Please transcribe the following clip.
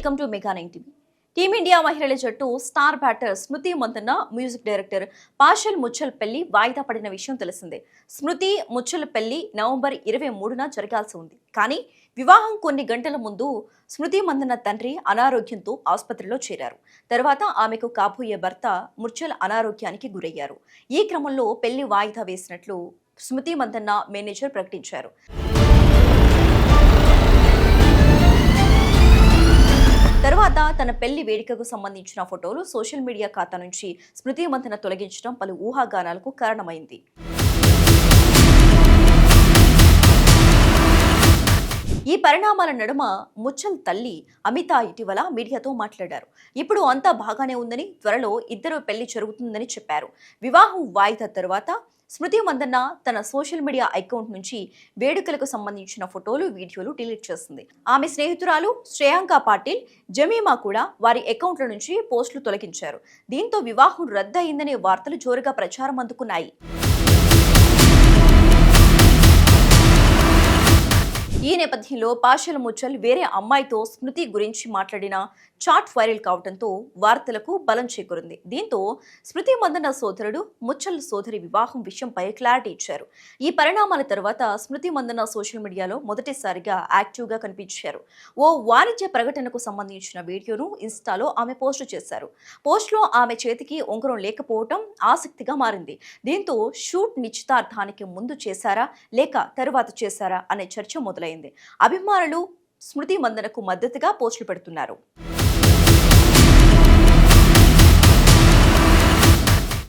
Welcome to mega 9 TV. Team India మహిళల జట్టు star batter స్మృతి Mandanna music director పాషల్ Muchhal పెళ్లి వాయిదా పడిన విషయం తెలిసిందే. స్మృతి ముచ్చల్ పెళ్లి నవంబర్ 23న జరగాల్సి ఉంది. కానీ వివాహం కొన్ని గంటల ముందు స్మృతి మందన్న తండ్రి అనారోగ్యంతో ఆసుపత్రిలో చేరారు. తర్వాత ఆమెకు కాబోయే భర్త ముచ్చల్ అనారోగ్యానికి గురయ్యారు. ఈ క్రమంలో పెళ్లి వాయిదా వేసినట్లు స్మృతి మందన్న మేనేజర్ ప్రకటించారు. తర్వాత తన పెళ్లి వేడుకకు సంబంధించిన ఫోటోలు సోషల్ మీడియా ఖాతా నుంచి స్మృతి మందన్న తొలగించడం పలు ఊహాగానాలకు కారణమైంది. ఈ పరిణామాల నడుమ ముచ్చల్ తల్లి అమిత ఇటీవల మీడియాతో మాట్లాడారు. ఇప్పుడు అంతా బాగానే ఉందని, త్వరలో ఇద్దరు పెళ్లి జరుగుతుందని చెప్పారు. వివాహం వాయిదా తర్వాత స్మృతి మందన్న తన సోషల్ మీడియా అకౌంట్ నుంచి వేడుకలకు సంబంధించిన ఫోటోలు, వీడియోలు డిలీట్ చేసింది. ఆమె స్నేహితురాలు శ్రేయాంక పాటిల్, జమీమా కూడా వారి అకౌంట్ల నుంచి పోస్టులు తొలగించారు. దీంతో వివాహం రద్దయిందనే వార్తలు జోరుగా ప్రచారం అందుకున్నాయి. ఈ నేపథ్యంలో పాషల్ ముచ్చల్ వేరే అమ్మాయితో స్మృతి గురించి మాట్లాడిన చాట్ వైరల్ కావడంతో వార్తలకు బలం చేకూరింది. దీంతో స్మృతి మందన్న సోదరుడు ముచ్చల్ సోదరి వివాహం విషయంపై క్లారిటీ ఇచ్చారు. ఈ పరిణామాల తర్వాత స్మృతి మందన్న సోషల్ మీడియాలో మొదటిసారిగా యాక్టివ్గా కనిపించారు. ఓ వాణిజ్య ప్రకటనకు సంబంధించిన వీడియోను ఇన్స్టాలో ఆమె పోస్టు చేశారు. పోస్టులో ఆమె చేతికి ఉంగరం లేకపోవటం ఆసక్తిగా మారింది. దీంతో షూట్ నిశ్చితార్థానికి ముందు చేశారా లేక తరువాత చేశారా అనే చర్చ మొదలైంది. అభిమానులు స్మృతి మందనకు మద్దతుగా పోస్టులు పెడుతున్నారు.